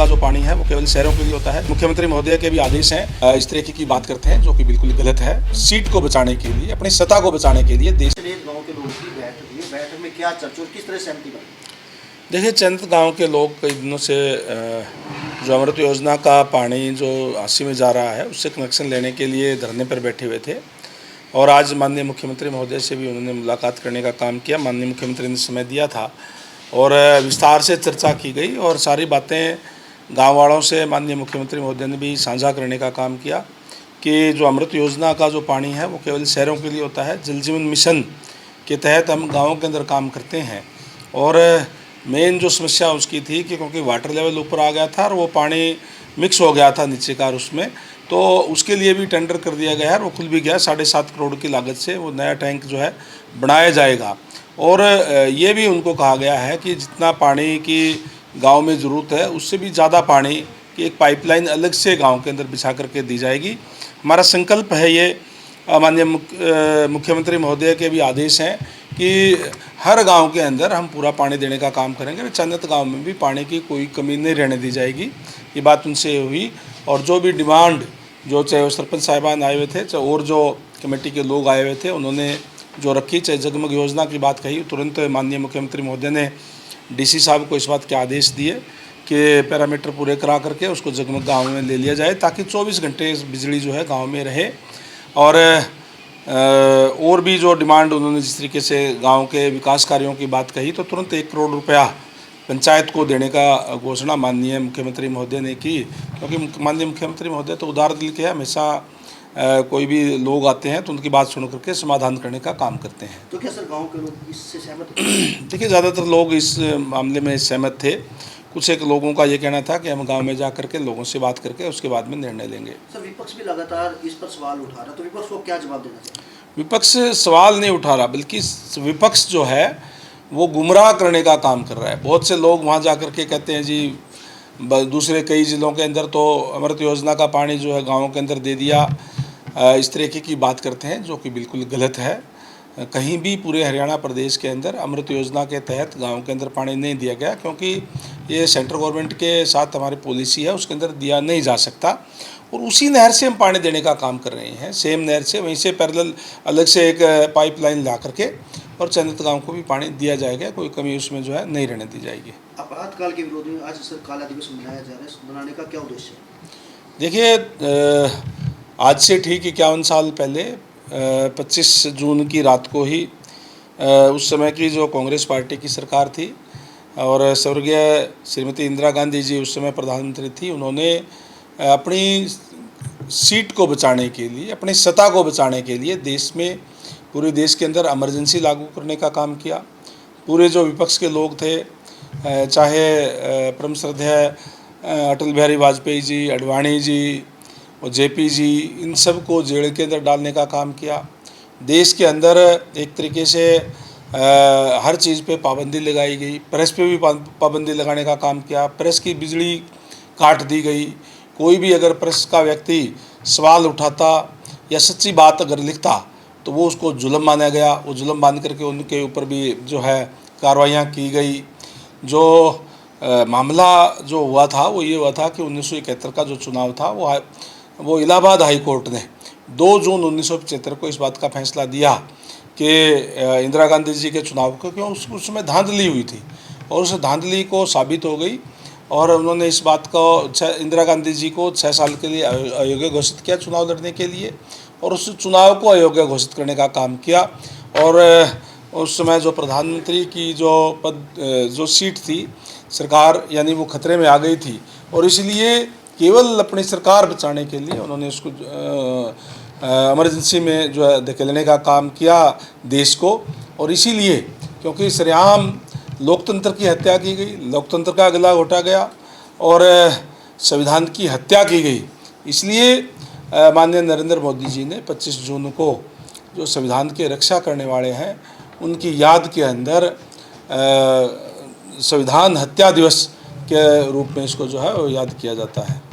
का जो पानी है वो केवल शहरों के लिए होता है। मुख्यमंत्री महोदय के भी आदेश हैं, इस तरीके की बात करते हैं जो कि बिल्कुल गलत है। सीट को बचाने के लिए, अपनी सत्ता को बचाने के लिए देश गाँव के लोगों की बैठक में क्या चर्चा और किस तरह सहमति बनी? देखिए, चंद गांव के लोग कई दिनों से जो अमृत योजना का पानी जो हांसी में जा रहा है उससे कनेक्शन लेने के लिए धरने पर बैठे हुए थे और आज माननीय मुख्यमंत्री महोदय से भी उन्होंने मुलाकात करने का काम किया। माननीय मुख्यमंत्री ने समय दिया था और विस्तार से चर्चा की गई और सारी बातें गाँव वालों से माननीय मुख्यमंत्री महोदय ने भी साझा करने का काम किया कि जो अमृत योजना का जो पानी है वो केवल शहरों के लिए होता है। जल जीवन मिशन के तहत हम गाँवों के अंदर काम करते हैं और मेन जो समस्या उसकी थी कि क्योंकि वाटर लेवल ऊपर आ गया था और वो पानी मिक्स हो गया था नीचे का उसमें, तो उसके लिए भी टेंडर कर दिया गया है और वो खुल भी गया। 7.5 करोड़ की लागत से वो नया टैंक जो है बनाया जाएगा और ये भी उनको कहा गया है कि जितना पानी की गांव में ज़रूरत है उससे भी ज़्यादा पानी की एक पाइपलाइन अलग से गांव के अंदर बिछा करके दी जाएगी। हमारा संकल्प है ये, माननीय मुख्यमंत्री महोदय के भी आदेश हैं कि हर गांव के अंदर हम पूरा पानी देने का काम करेंगे। चंदत गांव में भी पानी की कोई कमी नहीं रहने दी जाएगी। ये बात उनसे हुई और जो भी डिमांड जो चाहे वो सरपंच साहिबान आए हुए थे चाहे और जो कमेटी के लोग आए हुए थे उन्होंने जो रखी, चाहे जगमग योजना की बात कही, तुरंत माननीय मुख्यमंत्री महोदय ने डीसी साहब को इस बात के आदेश दिए कि पैरामीटर पूरे करा करके उसको जगमग गाँव में ले लिया जाए ताकि 24 घंटे बिजली जो है गाँव में रहे। और भी जो डिमांड उन्होंने जिस तरीके से गांव के विकास कार्यों की बात कही तो तुरंत 1 करोड़ रुपया पंचायत को देने का घोषणा माननीय मुख्यमंत्री महोदय ने की, क्योंकि माननीय मुख्यमंत्री महोदय तो उदार दिल के हैं। हमेशा कोई भी लोग आते हैं तो उनकी बात सुन करके समाधान करने का काम करते हैं। तो क्या सर गाँव के लोग इससे सहमत? देखिए, ज़्यादातर लोग इस मामले में सहमत थे। कुछ एक लोगों का ये कहना था कि हम गांव में जा करके लोगों से बात करके उसके बाद में निर्णय लेंगे। सर विपक्ष भी लगातार इस पर सवाल उठा रहा है, तो विपक्ष को क्या जवाब देना चाहिए? विपक्ष सवाल नहीं उठा रहा, बल्कि विपक्ष जो है वो गुमराह करने का काम कर रहा है। बहुत से लोग वहाँ जा कर के कहते हैं जी दूसरे कई ज़िलों के अंदर तो अमृत योजना का पानी जो है गाँवों के अंदर दे दिया, इस तरीके की बात करते हैं जो कि बिल्कुल गलत है। कहीं भी पूरे हरियाणा प्रदेश के अंदर अमृत योजना के तहत गांव के अंदर पानी नहीं दिया गया, क्योंकि ये सेंट्रल गवर्नमेंट के साथ हमारी पॉलिसी है, उसके अंदर दिया नहीं जा सकता और उसी नहर से हम पानी देने का काम कर रहे हैं। सेम नहर से वहीं से पैरेलल अलग से एक पाइपलाइन ला करके और चंदित गाँव को भी पानी दिया जाएगा। कोई कमी उसमें जो है नहीं रहने दी जाएगी। आपातकाल के विरोध में आज सर काला दिवस मनाया जा रहा है, मनाने का क्या उद्देश्य है? देखिए, आज से ठीक 51 साल पहले 25 जून की रात को ही उस समय की जो कांग्रेस पार्टी की सरकार थी और स्वर्गीय श्रीमती इंदिरा गांधी जी उस समय प्रधानमंत्री थी, उन्होंने अपनी सीट को बचाने के लिए, अपनी सत्ता को बचाने के लिए देश में, पूरे देश के अंदर इमरजेंसी लागू करने का काम किया। पूरे जो विपक्ष के लोग थे, चाहे परम श्रद्धेय अटल बिहारी वाजपेयी जी, अडवाणी जी और जेपी जी, इन सब को जेल के अंदर डालने का काम किया। देश के अंदर एक तरीके से हर चीज़ पे पाबंदी लगाई गई, प्रेस पे भी पाबंदी लगाने का काम किया। प्रेस की बिजली काट दी गई। कोई भी अगर प्रेस का व्यक्ति सवाल उठाता या सच्ची बात अगर लिखता तो वो उसको जुल्म माना गया। वो जुल्म मान करके उनके ऊपर भी जो है कार्रवाइयाँ की गई। जो मामला जो हुआ था वो ये हुआ था कि 1971 का जो चुनाव था वो इलाहाबाद हाई कोर्ट ने 2 जून 1975 को इस बात का फैसला दिया कि इंदिरा गांधी जी के चुनाव को, क्यों उसमें धांधली हुई थी और उस धांधली को साबित हो गई और उन्होंने इस बात को इंदिरा गांधी जी को 6 साल के लिए अयोग्य घोषित किया चुनाव लड़ने के लिए और उस चुनाव को अयोग्य घोषित करने का काम किया। और उस समय जो प्रधानमंत्री की जो सीट थी सरकार, यानी वो खतरे में आ गई थी और इसलिए केवल अपनी सरकार बचाने के लिए उन्होंने उसको इमरजेंसी में जो है धकेलने का काम किया देश को। और इसीलिए क्योंकि सरेआम लोकतंत्र की हत्या की गई, लोकतंत्र का गला घोटा गया और संविधान की हत्या की गई, इसलिए माननीय नरेंद्र मोदी जी ने 25 जून को जो संविधान की रक्षा करने वाले हैं उनकी याद के अंदर संविधान हत्या दिवस के रूप में इसको जो है वो याद किया जाता है।